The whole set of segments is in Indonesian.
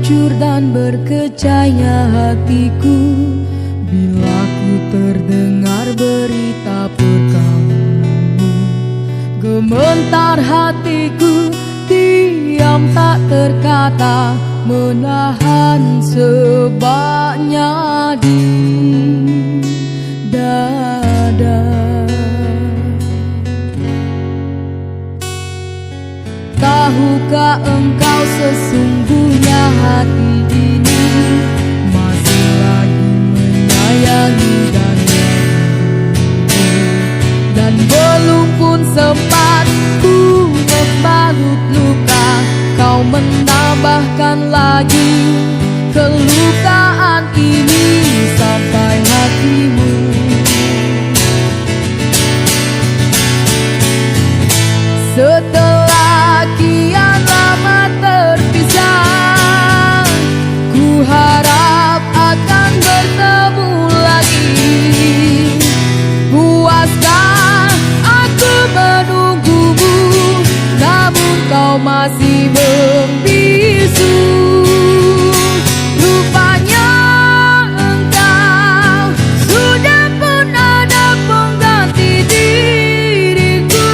Hancur dan berkecahnya hatiku bila ku terdengar berita perkawinan. Gementar hatiku, diam tak terkata, menahan sebabnya di dada. Tahukah engkau sesungguhnya hati ini masih lagi menyayangi dan merindu, dan belum pun sempat ku membalut luka, kau menambahkan lagi kelukaan ini sampai hatimu. Setelah kian lama terpisah, ku harap akan bertemu lagi. Puaskah aku menunggumu, namun kau masih membisu. Rupanya engkau sudah pun ada pengganti diriku.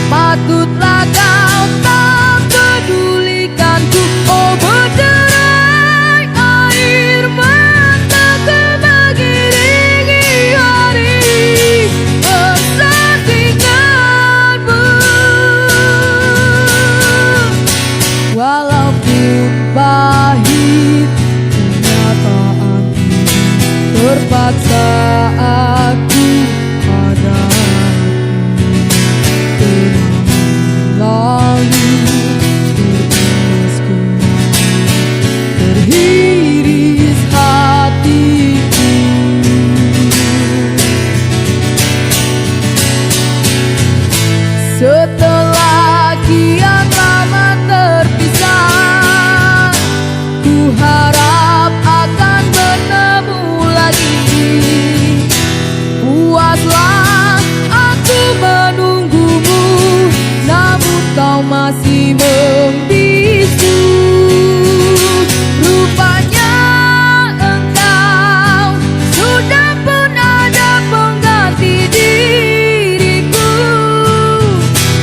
Patutlah kau tak pedulikanku, oh berderai air mataku mengiringi hari persandinganmu. Walaupun pahit kenyataan ini, terpaksa aku hadapi. Lalu teriris kembali, teriris hatiku. Setelah kian lama terpisah, ku harap akan bertemu lagi. Puaslah aku menunggumu, namun kau masih membisu. Rupanya engkau sudah pun ada pengganti diriku.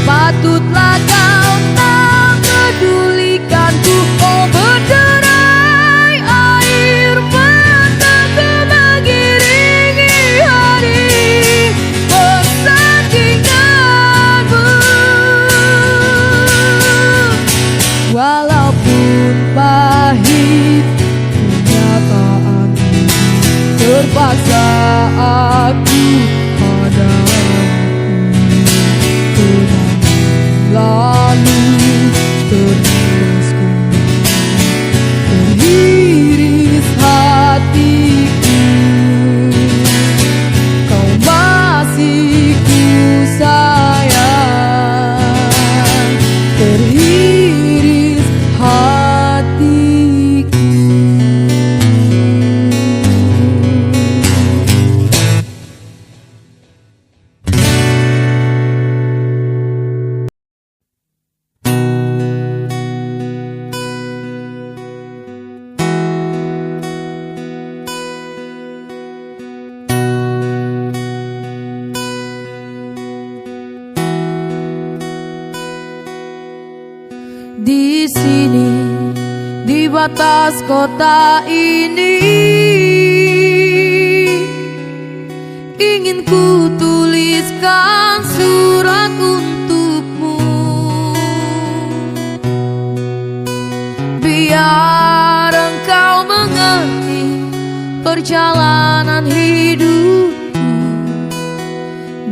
Patutlah kau tak pedulikanku, oh berderai air mataku mengiringi hari persandinganmu. Walaupun pahit kenyataan ini, terpaksa aku hadapi. Kenangan lalu teriris kembali, teriris hatiku. Kau masih ku sayang, teriris hatiku. Di sini, di batas kota ini, ingin ku tuliskan surat untukmu. Biar engkau mengerti perjalanan hidupku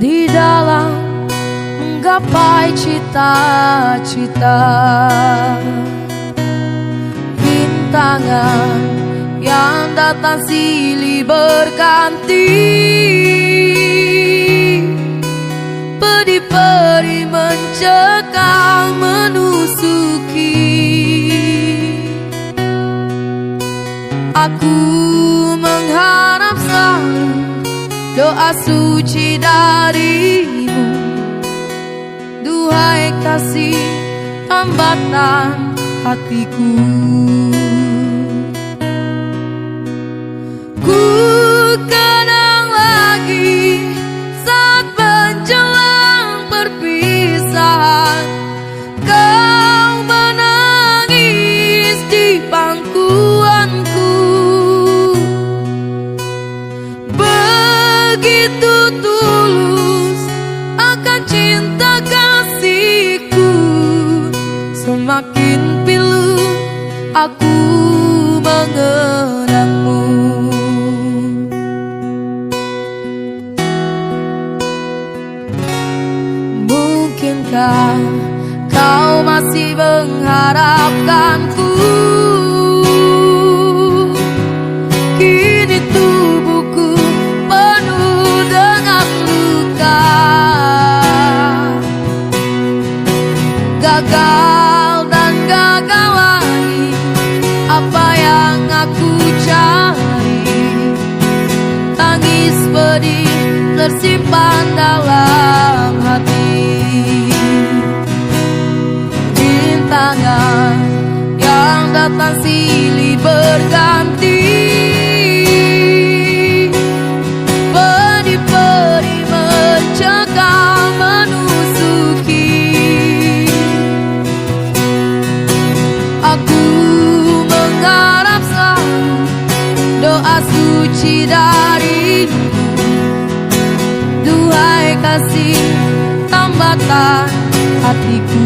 di dalam menggapai cita-cita. Rintangan yang datang silih berganti, pedih-perih mencekam menusuki. Aku mengharap selalu doa suci darimu. Duhai kasih, hambatan hatiku. Ku kenang lagi saat menjelang perpisahan, kau menangis di pangkuanku. Begitu tulus akan cinta kasihku, semakin pilu aku mengenangmu. Mungkinkah kau masih mengharapkanku? Kini tubuhku penuh dengan luka, gagal dan gagal lagi apa yang aku cari. Tangis pedih tersimpan dalam hati. Rintangan yang datang silih berganti, pedih-pedih mencekam menusuki. Aku mengharap selalu doa suci darimu. Duhai kasih tambatan hatiku.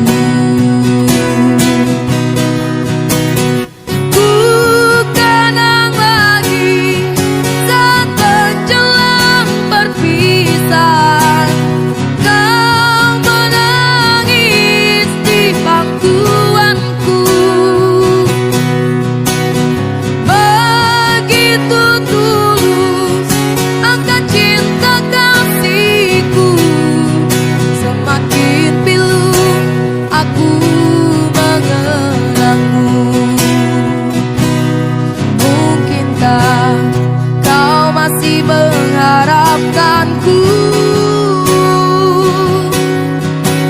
Ku kenang lagi saat menjelang perpisahan, kau menangis di pangkuanku. Begitu tulus akan cinta kasihku, semakin pilu aku mengenangmu. Mungkinkah kau masih mengharapkanku?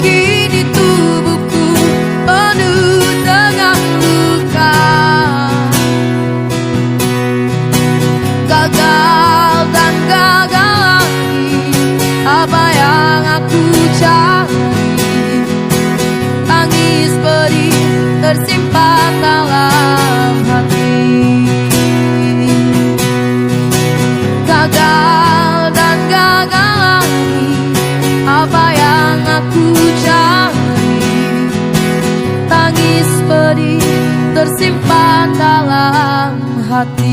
Kini tubuhku penuh dengan luka, gagal dan gagal lagi apa yang aku cari. Tangis pedih tersimpan dalam hati. Gagal dan gagal lagi apa yang aku cari. Tangis pedih tersimpan dalam hati.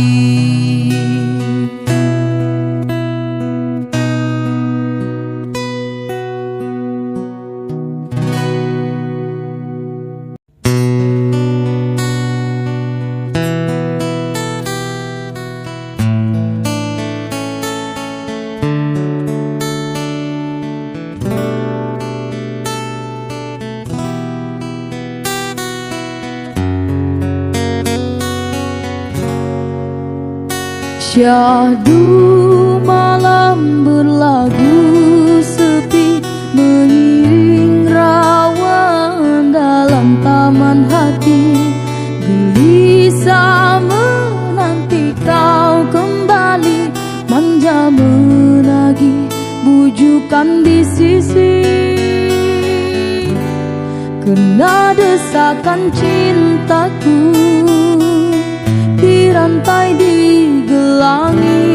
Syahdu malam berlagu sepi, mengiring rawan dalam taman hati. Gelisah menanti kau kembali, manja menagih bujukan di sisi. Kena desakan cintaku, dirantai digelangi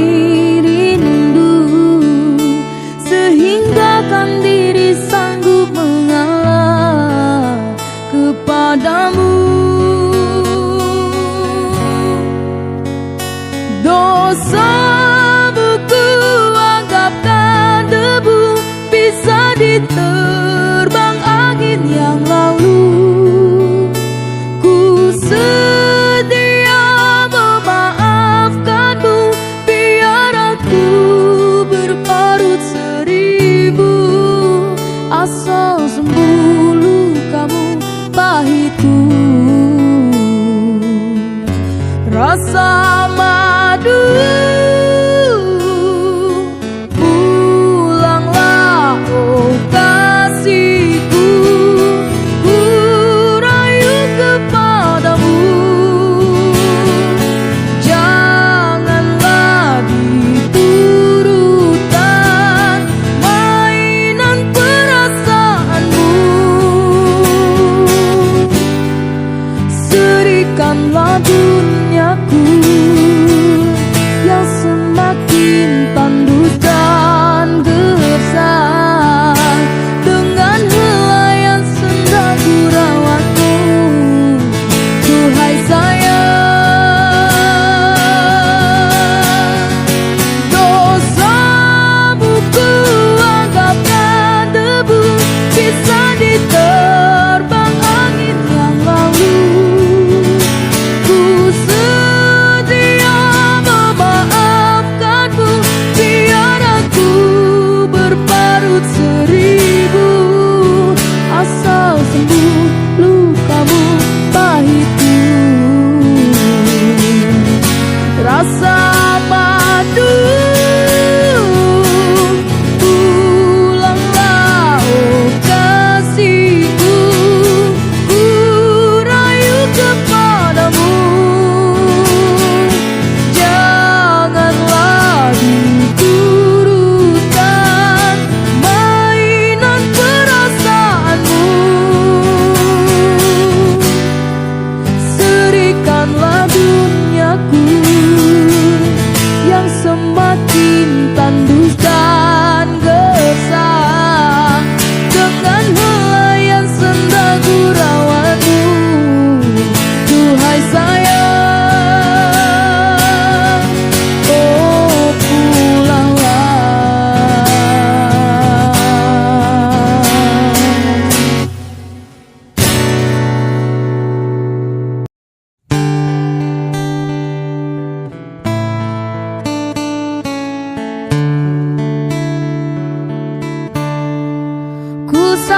rindu, sehingga kan diri sanggup mengalah kepadamu. Dosa buku anggapkan debu, bisa diterbang angin yang lalu. Ku sedia memaafkan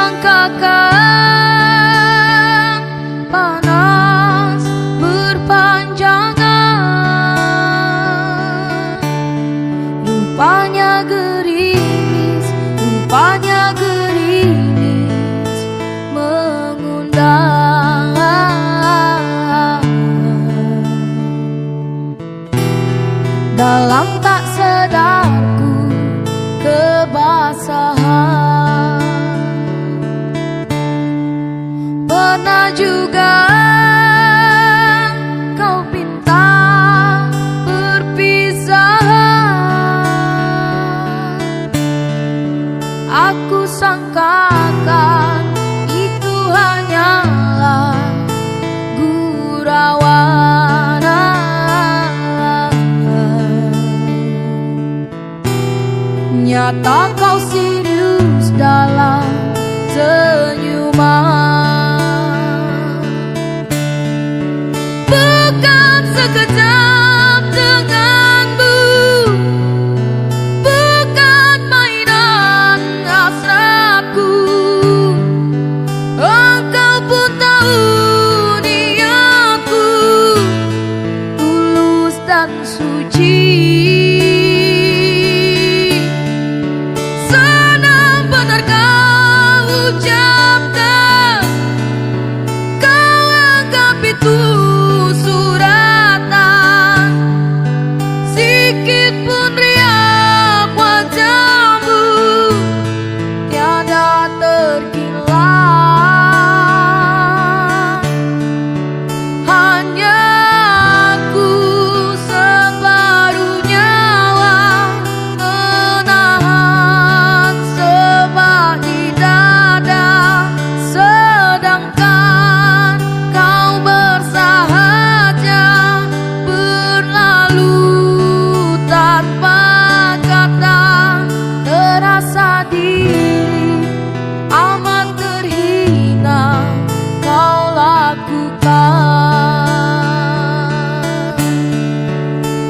sangkakan panas berpanjangan, rupanya gerimis mengundang. Dalam tak sadarku kebasahan, pernah juga kau pinta perpisahan. Aku sangkakan itu hanyalah gurauan. Nyata kau serius dalam senyuman, bukan sekejap denganmu, bukan mainan hasratku. Engkau pun tahu niatku tulus dan suci.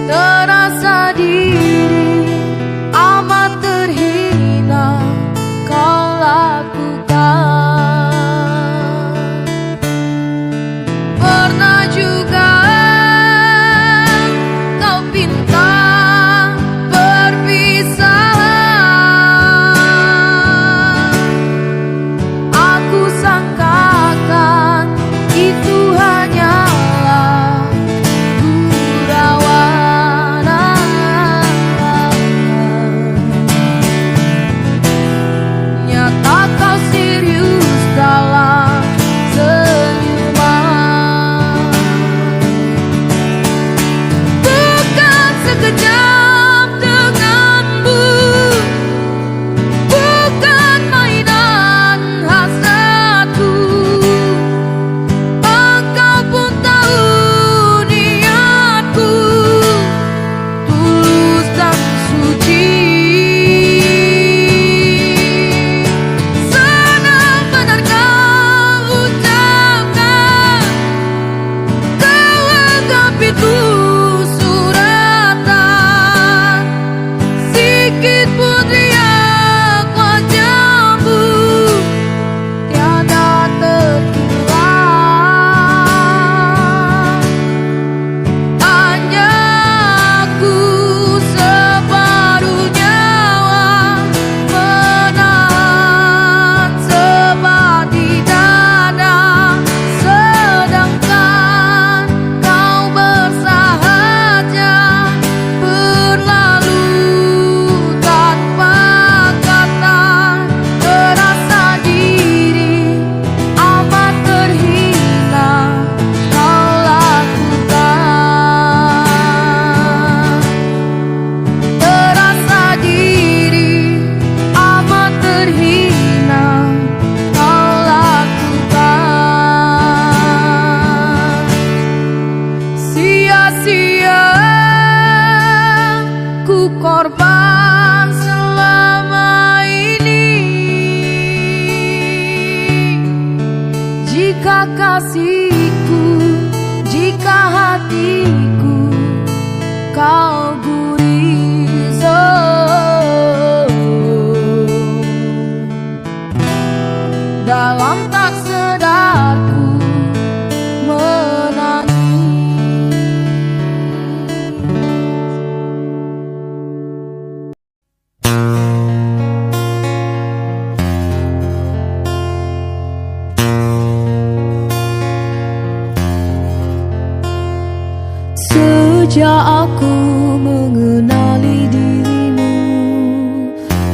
Terasa diri amat terhina kau lakukan. Pernah juga kau pinta perpisahan. Aku sangkakan itu hanyalah gurauan. Nyata kau serius dalam senyuman, bukan sekejap denganmu, bukan mainan hasratku. Engkau pun tahu niatku tulus dan suci. Senang benar kau ucapkan, kau anggap itu suratan. Sikit pun riak wajahmu tiada terkilat. Hanya aku separuh nyawa menahan sebat di dada, sedangkan kau bersahaja berlalu tanpa kata. Terasa diri amat terhina kau lakukan. Terasa diri amat terhina kau lakukan. Sia-sia ku korban selama ini. Jika kasihku, jika hatiku kau gurizo,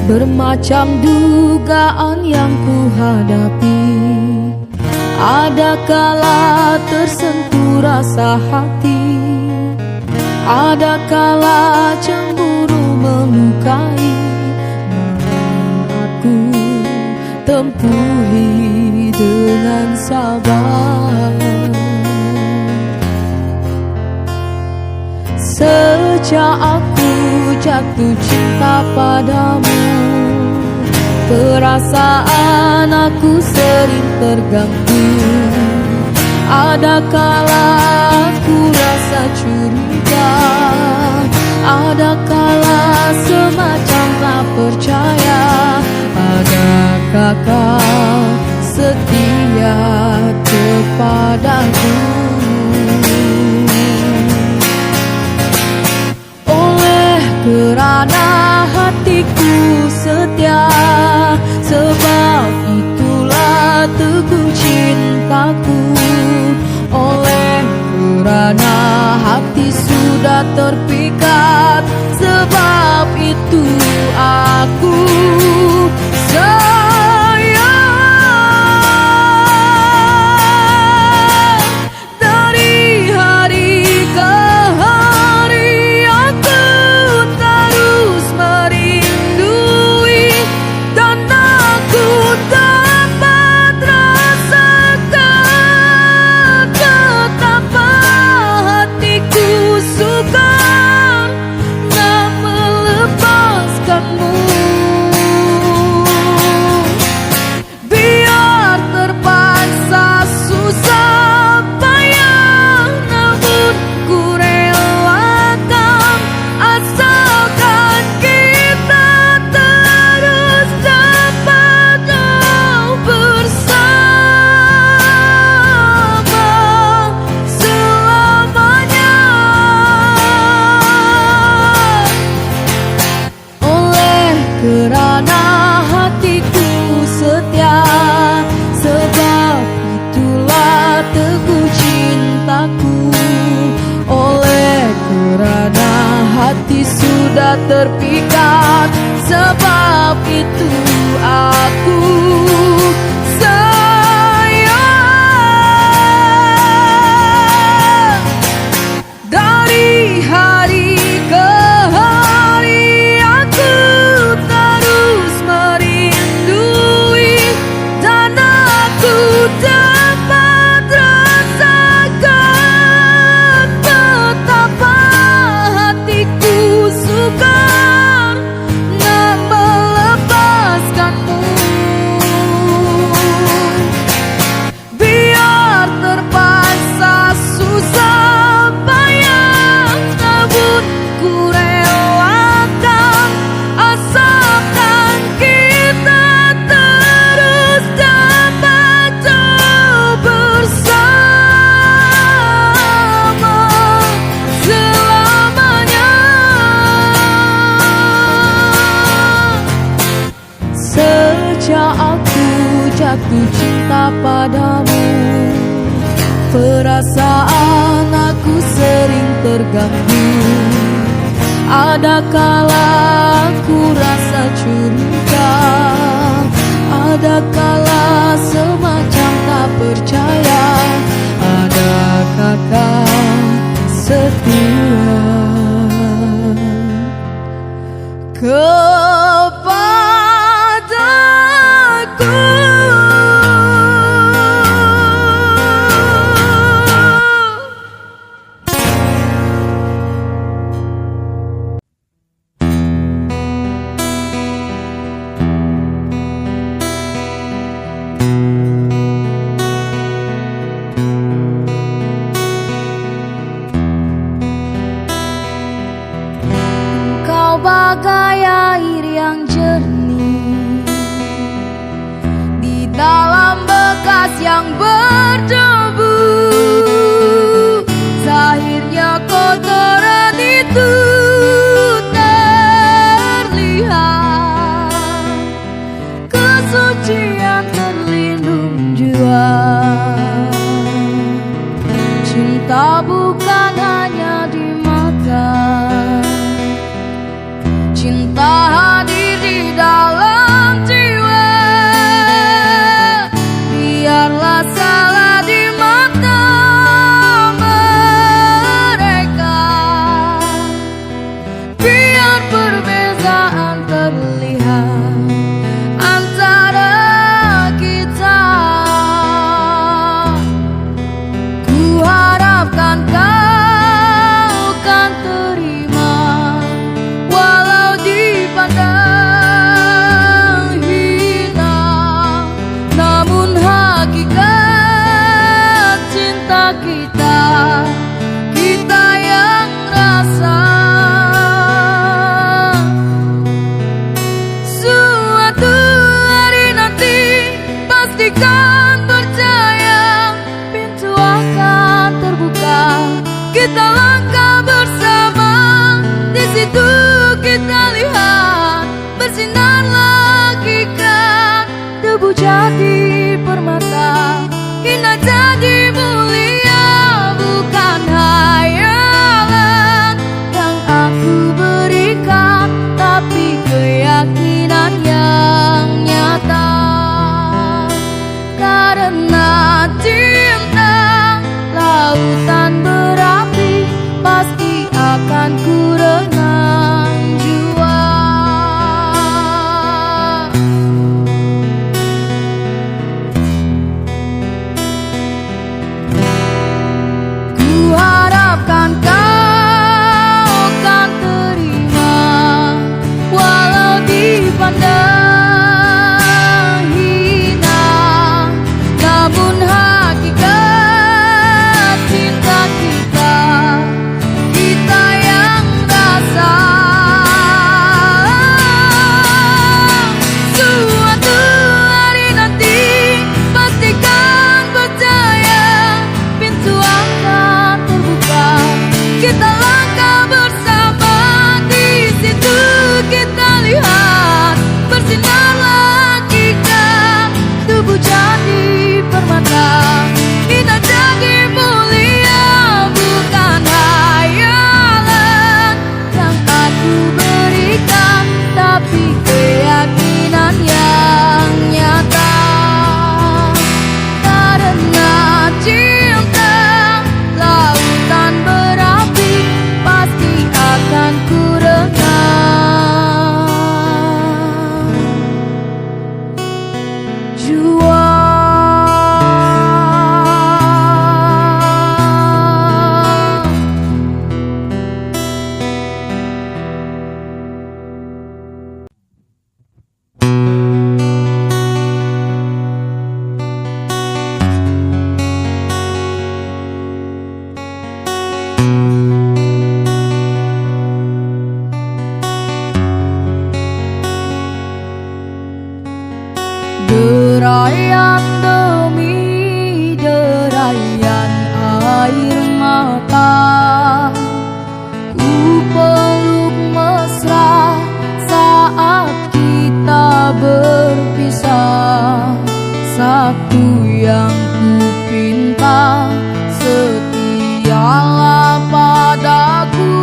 Bermacam dugaan yang ku hadapi, ada kala tersentuh rasa hati, ada kala cemburu melukai. Namun aku tempuhi dengan sabar. Sejak aku jatuh cinta padamu, perasaan aku sering terganggu. Ada kala aku rasa curiga, ada kala semacam tak percaya. Adakah kau setia kepadaku? Kerana hatiku setia, sebab itulah teguh cintaku. Oleh kerana hati sudah terpikat, sebab itu aku sayang. Dari hari ke hari aku terus merindui, dan aku dapat rasakan betapa hatiku sukar nak melepaskanmu. Biar terpaksa susah payah, namun ku relakan, asalkan kita terus dapat jauh bersama selamanya. Oleh kerana hatiku setia, sebab itulah teguh cintaku. Oleh kerana hati sudah terpikat, sebab itu aku sayang. Dari hari ke hari aku terus merindui, dan aku dapat rasakan betapa hatiku sukar nak melepaskanmu. Biar terpaksa susah payah, namun ku relakan, asalkan kita terus dapat jauh bersama selamanya. Sejak aku jatuh cinta padamu, perasaan aku sering terganggu. Ada kala aku rasa curiga, ada kala semacam tak percaya. Adakah kau setia kepadaku? Kau bagai air yang jernih di dalam bekas yang berdebu. Zahirnya kotoran itu terlihat, kesucian terlindung jua. Cinta bukan hanya di mata, cinta hadir di dalam jadi permata, indah jadi mulia, bukan hayalan yang aku berikan, tapi keyakinan yang nyata. Karena cinta lautan berapi, pasti akan ku renang jua. Ku harapkan kau kan terima, walau dipandang hina, namun hakikat cinta kita, kita yang rasa. Suatu hari nanti pastikan percaya, pintu akan terbuka, kita langkah bersama. Di situ kita lihat bersinar jika tubuh jadi permata, kita jadi mulia, bukan hayalan yang aku berikan, tapi keyakinan yang nyata. Karena cinta lautan berapi, pasti akan ku renang jua. Derayan demi derayan air mata, ku peluk mesra saat kita berpisah. Satu yang ku pinta, setialah padaku,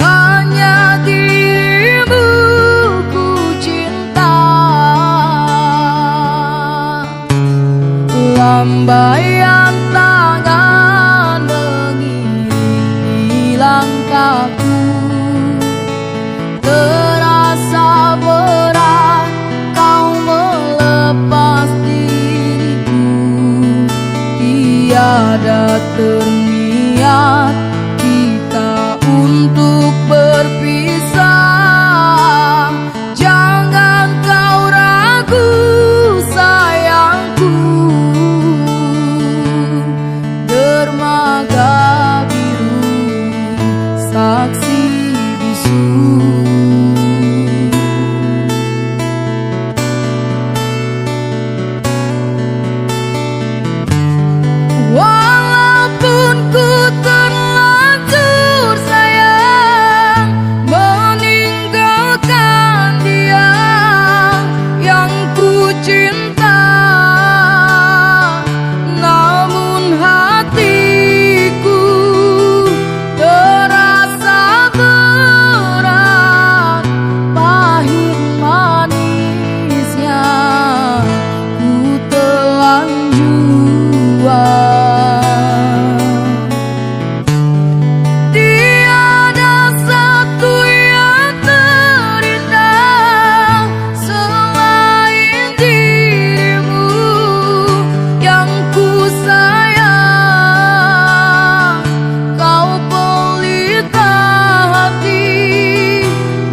hanya dirimu ku cinta. Lambaian tangan mengiringi langkahku, terasa berat kau melepas diriku. Tiada terniat kita untuk berpisah, jangan kau ragu sayangku. Dermaga biru saksi bisu, walaupun ku terlanjur sayang meninggalkan dia yang ku cinta, namun hatiku terasa berat, pahit manisnya ku telan jua. Tiada satu yang terindah selain dirimu yang ku sayang. Kau pelita hati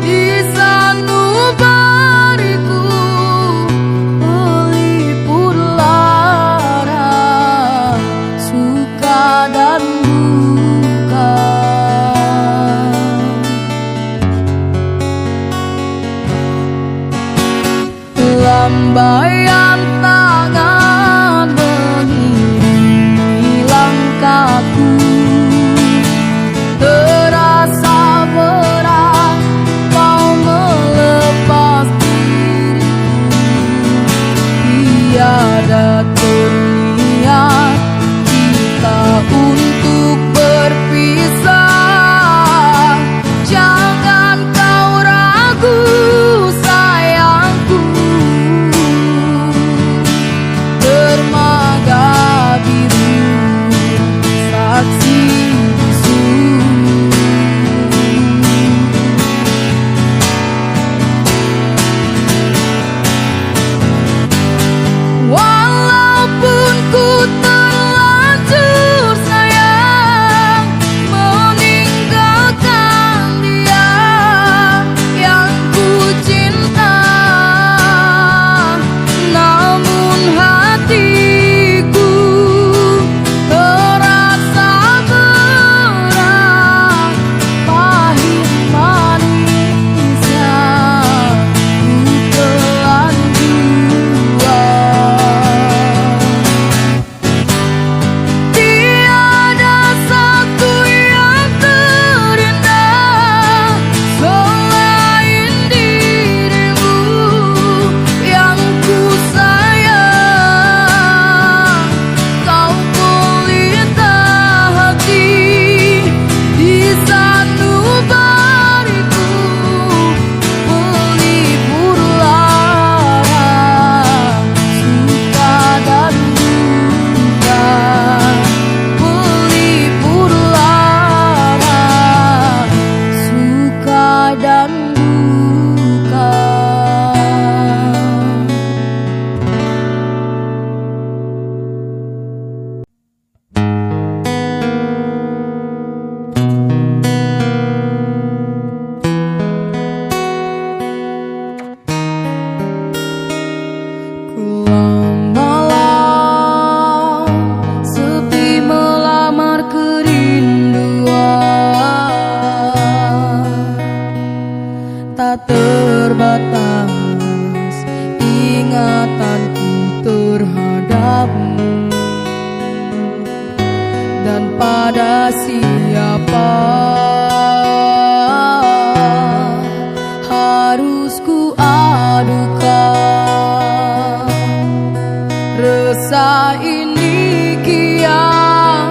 di sanubariku, pelipur lara suka dan duka. Lambaian tangan mengiringi langkahku, terasa berat kau melepas diriku. tak terbatas ingatanku terhadapmu, dan pada siapa harus ku adukan resah ini kian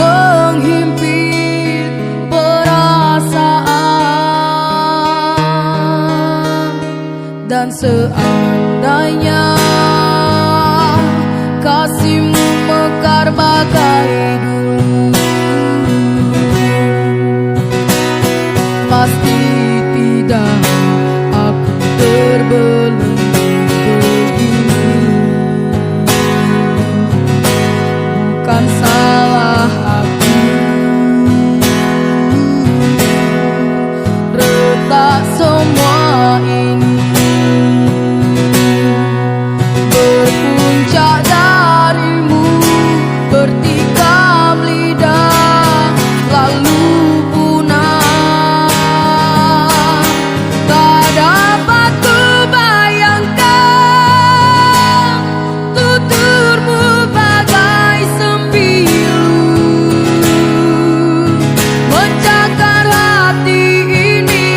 menghimpit perasaan. Dan seandainya kasihmu mekar bagai dulu, pasti tidak aku terbelenggu begini. Bukan salah aku, retak semua ini berpuncak darimu, bertikam lidah lalu punah. Tak dapat ku bayangkan tuturmu bagai sembilu mencakar hati ini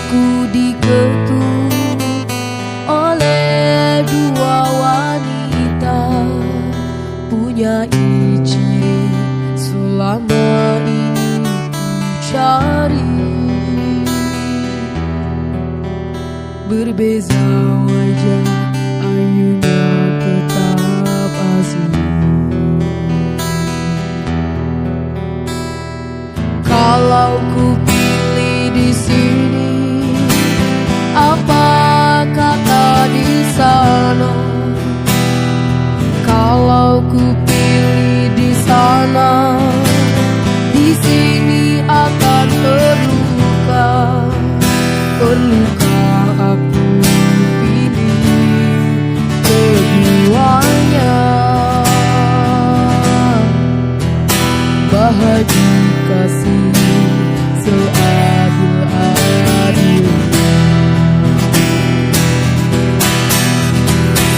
Ku diketuk oleh dua wanita, punya izin selama ini ku cari. Berbeza wajah, ayunya tetap asli. Kalau ku pilih di sini, apa kata di sana? Kalau ku pilih di sana, di sini akan terluka. Perlukah aku pilih keduanya? Bahagia kasih seadil-adilnya.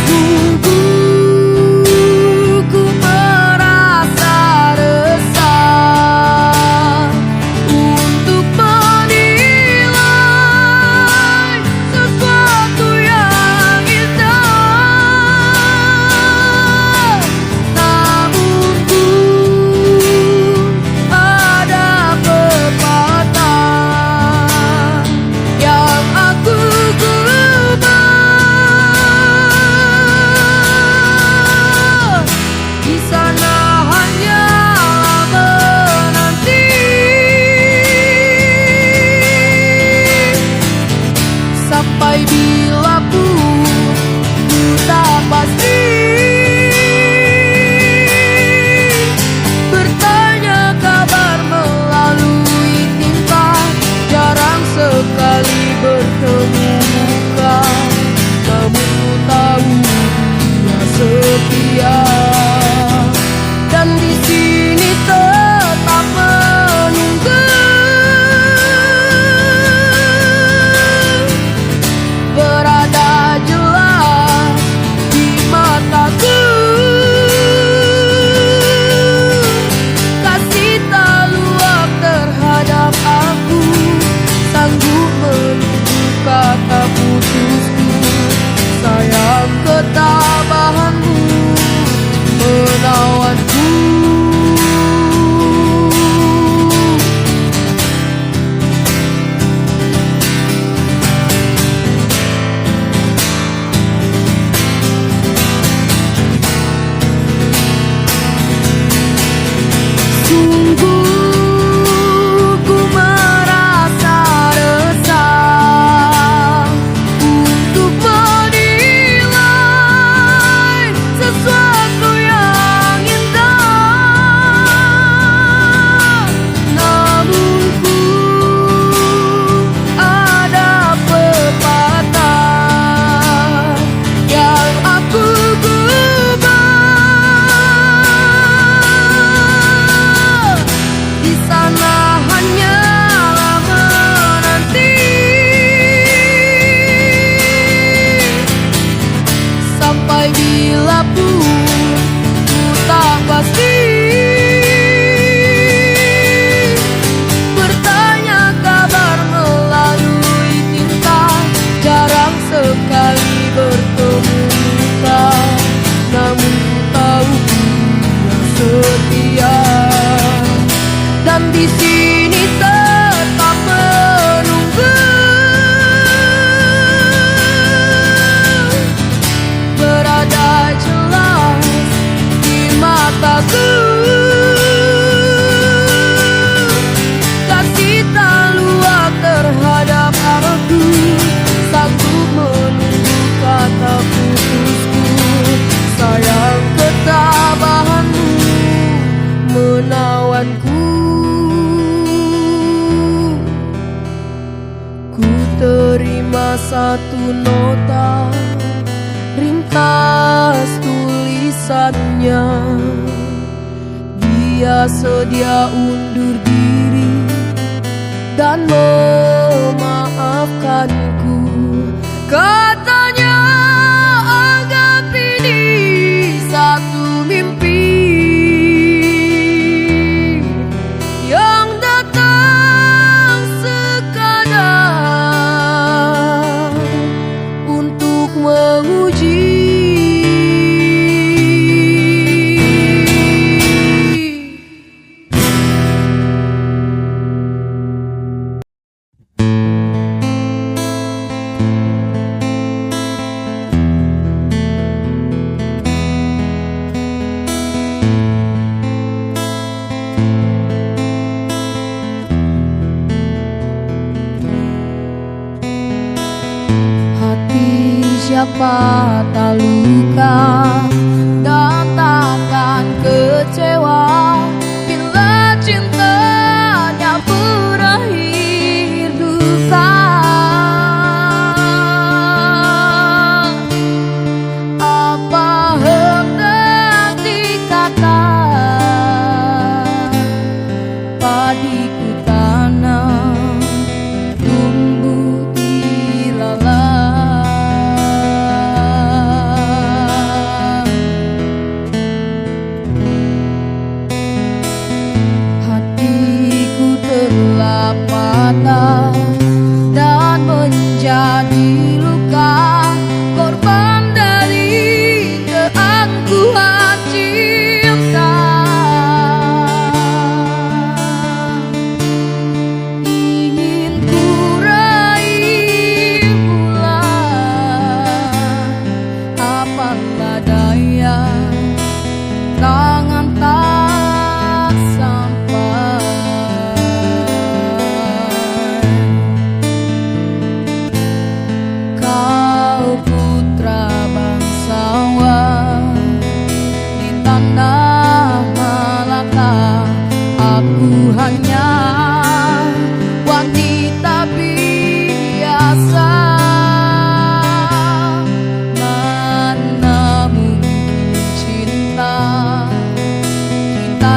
Sungguh ku merasa resah untuk menilai sesuatu yang indah. Namun ku ada pepatah yang aku gubah. Di sana hanyalah menanti, sampai bila pun ku tak pasti. Bertanya kabar melalui tingkah, jarang sekali bertemu muka. Namun ku tahu dia setia, dan di sini tetap menunggu. Berada jelas di mataku, kasih tak luap terhadap aku, sanggup menunggu kata putusku. Sayang ketabahanmu menawanku. Sungguh ku merasa resah untuk menilai sesuatu yang indah. Namun ku ada pepatah yang aku gubah. Di sana hanyalah menanti, sampai bila pun ku tak pasti. Bertanya kabar melalui tingkah, jarang sekali bertemu muka. Namun ku tahu dia setia, dan di sini tetap menunggu. Berada jelas di mataku, kasih tak luap terhadap aku, sanggup menunggu kata putusku. Sayang ketabahanmu menawanku. Ku terima satu nota, ringkas tulisannya. Dia sedia undur diri dan memaafkanku. Katanya anggap ini satu mimpi yang datang sekadar. patah luka dan takkan kecewa bila cintanya berakhir duka. Apa hendak dikatakan, padiku tanam tumbuh ilalang. Hatiku telah patah dan menjadi luka, korban dari keangkuhan cinta. Ingin ku raih bulan, apalah daya, tangan tak sampai. Kau putra bangsawan di tanah Malaka, aku hanya wanita biasa. Mana mungkin cinta kita